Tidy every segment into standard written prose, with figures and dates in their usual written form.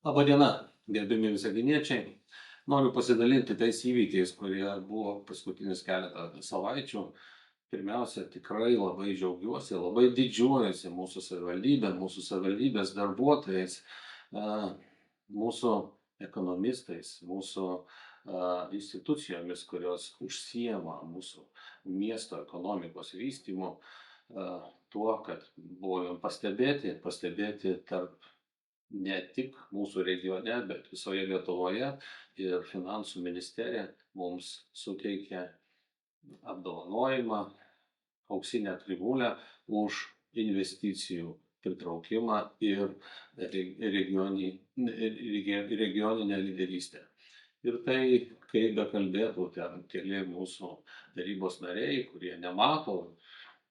Laba diena, gerbiami visaginiečiai. Noriu pasidalinti tais įvykiais, kurie buvo paskutinius keletą savaičių. Pirmiausia, tikrai labai džiaugiuosi, labai didžiuojuosi mūsų savivaldybė, mūsų savivaldybės darbuotojais, mūsų ekonomistais, mūsų institucijomis, kurios užsiema mūsų miesto ekonomikos vystymu, tuo, kad buvome pastebėti tarp ne tik mūsų regione, bet visoje Lietuvoje, ir finansų ministerija mums suteikė apdovanojimą, auksinę krivūlę už investicijų pritraukimą ir regioninę lyderystę. Ir tai, kaip bekalbėtų ten keli mūsų tarybos nariai, kurie nemato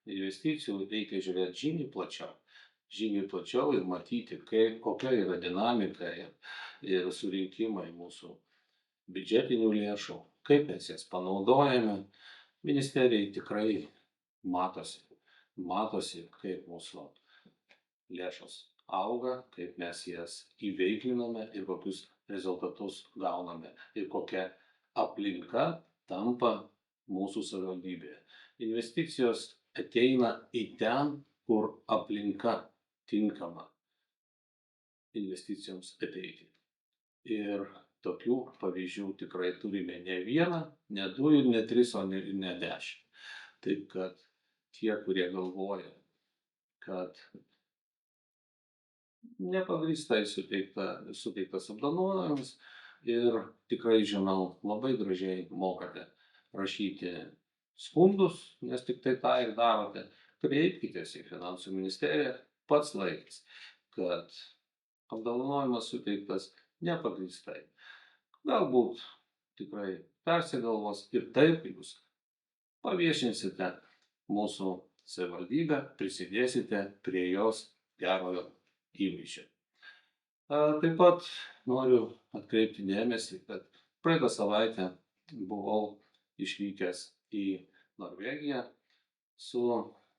investicijų, reikia žiūrėti žymiai plačiau ir matyti, kokia yra dinamika ir surinkimai mūsų biudžetinių lėšų, kaip mes jas panaudojame. Ministerijai tikrai matosi, kaip mūsų lėšos auga, kaip mes jas įveikliname ir kokius rezultatus gauname ir kokia aplinka tampa mūsų savivaldybėje. Investicijos ateina į ten, kur aplinka tinkama investicijoms ateiti. Ir tokių pavyzdžių tikrai turime ne vieną, ne du ir ne tris, o ir ne 10. Taip kad tie, kurie galvoja, kad nepagrįstai suteiktas apdovanojimas, ir tikrai žinau, labai gražiai mokate rašyti skundus, nes tik tai tą ir darote, kreipkitės į finansų ministeriją, pats laikas, kad apdovanojimas suteiktas nepagrįstai. Galbūt tikrai persigalvos ir taip jūs paviešinsite mūsų savivaldybę, prisidėsite prie jos gerojo įvaizdžio. Taip pat noriu atkreipti dėmesį, kad praeitą savaitę buvau išvykęs į Norvegiją su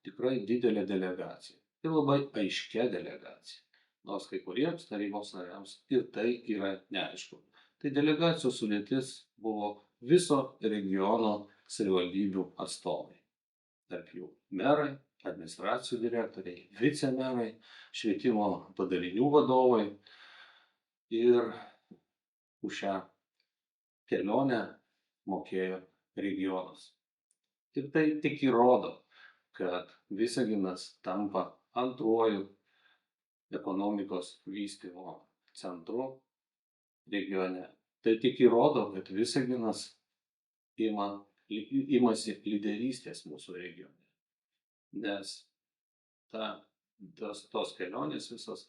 tikrai didelė delegacija ir labai aiškia delegacija, nors kai kuriems tarybos nariams ir tai yra neaišku. Tai delegacijos sudėtis buvo viso regiono savivaldybių atstovai. Tarp jų merai, administracijų direktoriai, vicemerai, švietimo padalinių vadovai, ir už šią kelionę mokėjo regionas. Ir tai tik įrodo, kad Visaginas tampa antruoju ekonomikos vystymo centru regione. Tai tik įrodo, kad Visaginas imasi lyderystės mūsų regione. Nes tos kelionės visos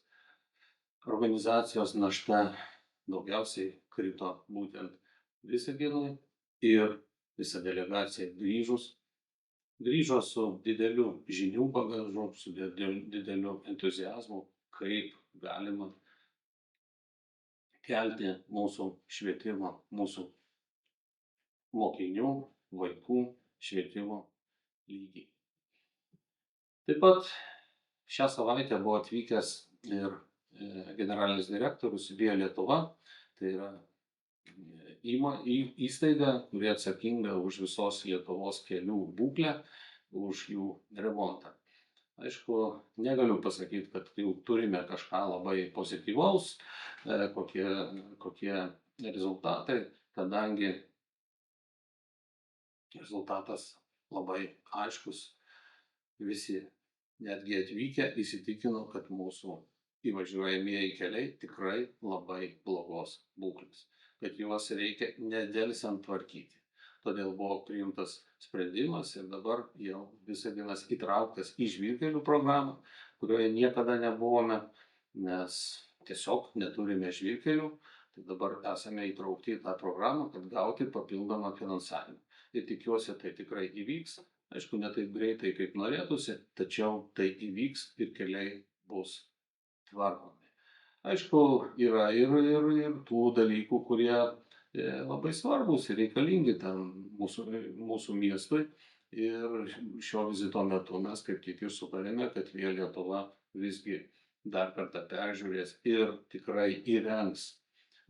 organizacijos našta daugiausiai krito būtent Visaginui, ir visa delegacija grįžo su dideliu žinių bagažu, su dideliu entuziazmu, kaip galima kelti mūsų švietimą, mūsų mokinių, vaikų švietimo lygį. Taip pat šią savaitę buvo atvykęs ir generalinis direktorius Via Lietuva, tai yra įstaiga, kuri atsakinga už visos Lietuvos kelių būklę, už jų remontą. Aišku, negaliu pasakyti, kad jau turime kažką labai pozityvaus, kokie rezultatai, kadangi rezultatas labai aiškus. Visi netgi atvykę įsitikino, kad mūsų įvažiuojamieji keliai tikrai labai blogos būklės, kad juos reikia nedelsiant tvarkyti. Todėl buvo priimtas sprendimas ir dabar jau Visaginas įtrauktas į žvyrkelių programą, kurioje niekada nebuvome, nes tiesiog neturime žvyrkelių. Tai dabar esame įtraukti į tą programą, kad gauti papildomą finansavimą. Ir tikiuosi, tai tikrai įvyks. Aišku, ne taip greitai, kaip norėtųsi, tačiau tai įvyks ir keliai bus tvarkomi. Aišku, yra ir tų dalykų, kurie labai svarbus ir reikalingi tam mūsų miestui. Ir šio vizito metu mes kaip tik ir sutarėme, kad Via Lietuva visgi dar kartą peržiūrės ir tikrai įrengs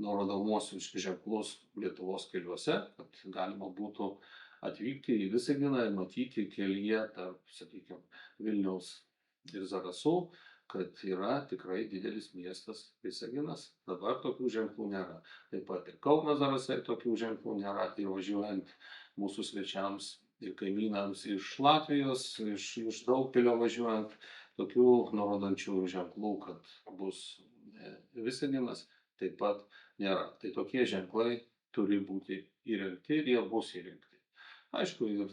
nurodomosius ženklus Lietuvos keliuose, kad galima būtų atvykti į Visaginą ir matyti kelyje tarp, sakykime, Vilniaus ir Zarasų, kad yra tikrai didelis miestas Visaginas. Dabar tokių ženklų nėra. Taip pat ir Kauno Zarasai tokių ženklų nėra. Ir važiuojant mūsų svečiams ir kaimynams iš Latvijos, iš Daugpilio važiuojant, tokių nurodančių ženklų, kad bus Visaginas, taip pat nėra. Tai tokie ženklai turi būti įrengti ir jie bus įrengti. Aišku, ir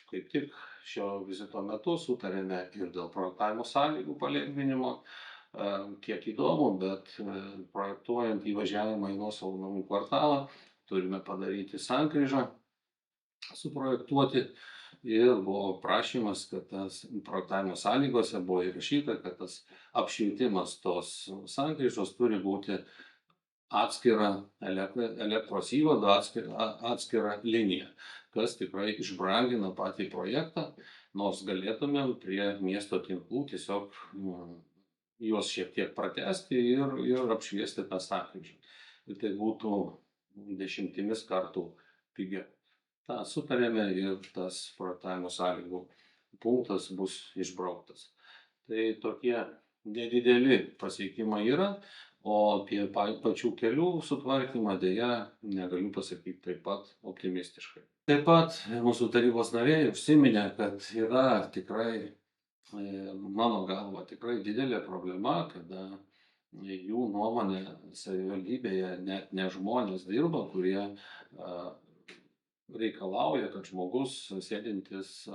kaip tik šio vizito metu sutarėme ir dėl projektavimo sąlygų palengvinimo. Kiek įdomu, bet projektuojant įvažiavimą į nuosavų namų kvartalą, turime padaryti sankryžą, suprojektuoti. Ir buvo prašymas, kad tas projektavimo sąlygose buvo įrašyta, kad tas apšvietimas tos sankryžos turi būti atskira elektros įvado, atskira linija, kas tikrai išbrangina patį projektą, nors galėtumėm prie miesto tinklų tiesiog juos šiek tiek pratęsti ir apšviesti tą sankryžą. Ir tai būtų 10 kartų pigiau. Ta sutarėme ir tas projektavimo sąlygų punktas bus išbrauktas. Tai tokie nedideli pasiekimai yra, o apie pačių kelių sutvarkymą dėja negaliu pasakyti taip pat optimistiškai. Taip pat mūsų tarybos nariai užsiminė, kad yra tikrai, mano galva, tikrai didelė problema, kada jų nuomonė savivaldybėje net ne žmonės dirba, kurie reikalauja, kad žmogus sėdintis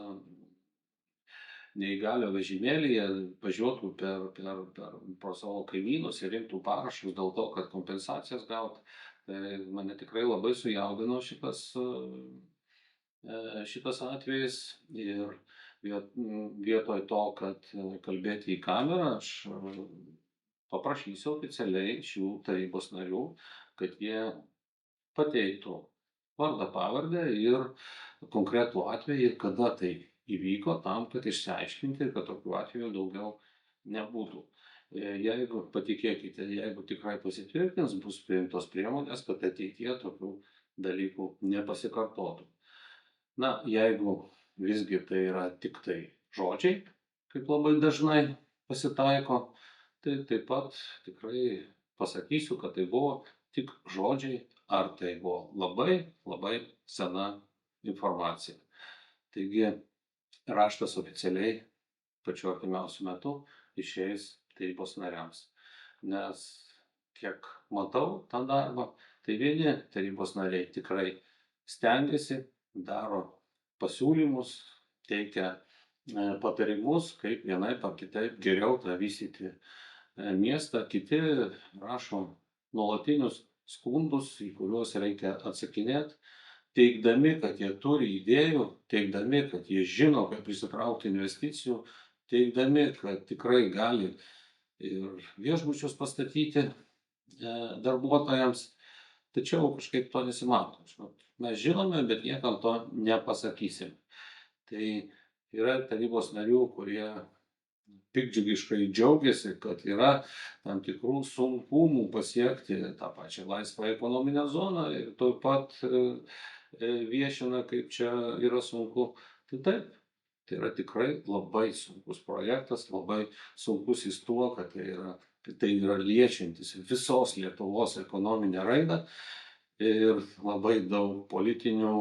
neįgalio vežimėlyje važiuotų pro savo kaimynus ir rinktų parašus dėl to, kad kompensacijas gauti. Tai mane tikrai labai sujaudino šitas atvejis ir vietoj to, kad kalbėti į kamerą, aš paprašysiu oficialiai šių tarybos narių, kad jie pateiktų vardą, pavardę ir konkretų atvejį ir kada tai įvyko, tam, kad išsiaiškinti, kad tokių atvejų daugiau nebūtų. Jeigu, patikėkite, jeigu tikrai pasitvirtins, bus priimtos priemonės, kad ateityje tokių dalykų nepasikartotų. Na, jeigu visgi tai yra tik tai žodžiai, kaip labai dažnai pasitaiko, tai taip pat tikrai pasakysiu, kad tai buvo tik žodžiai, ar tai buvo labai, labai sena informacija. Taigi, raštas oficialiai pačiu artimiausiu metu išeis tarybos nariams. Nes kiek matau tą darbą, tai vieni tarybos nariai tikrai stengiasi, daro pasiūlymus, teikia patarimus, kaip vienaip ar kitaip geriau tą vystyti miestą. Kiti rašo nuolatinius skundus, į kuriuos reikia atsakinėti, teigdami, kad jie turi idėjų, teigdami, kad jie žino, kaip prisitraukti investicijų, teigdami, kad tikrai gali ir viešbučius pastatyti darbuotojams, tačiau kažkaip to nesimato. Mes žinome, bet niekam to nepasakysim. Tai yra tarybos narių, kurie piktdžiugiškai džiaugiasi, kad yra tam tikrų sunkumų pasiekti tą pačią laisvą ekonominę zoną ir taip pat viešina, kaip čia yra sunku. Tai taip, tai yra tikrai labai sunkus projektas, labai sunkus jis tuo, kad tai yra liečiantis visos Lietuvos ekonominę raidą ir labai daug politinių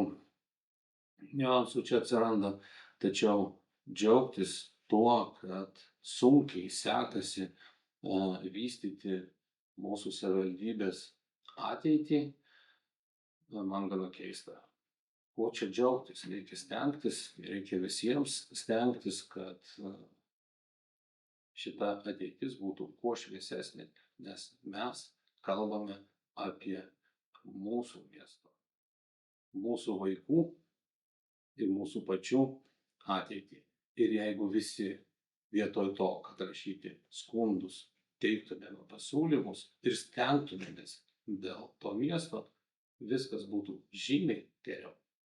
niuansų čia atsiranda, tačiau džiaugtis tuo, kad sunkiai sekasi vystyti mūsų savivaldybės ateitį, man gana keista. Ko čia džiaugtis? Reikia stengtis, reikia visiems stengtis, kad šita ateitis būtų kuo šviesesnė, nes mes kalbame apie mūsų miesto, mūsų vaikų ir mūsų pačių ateitį. Ir jeigu visi vietoj to, kad rašyti skundus, teiktumėme pasiūlymus ir stengtumėmės dėl to miesto, viskas būtų žymiai geriau.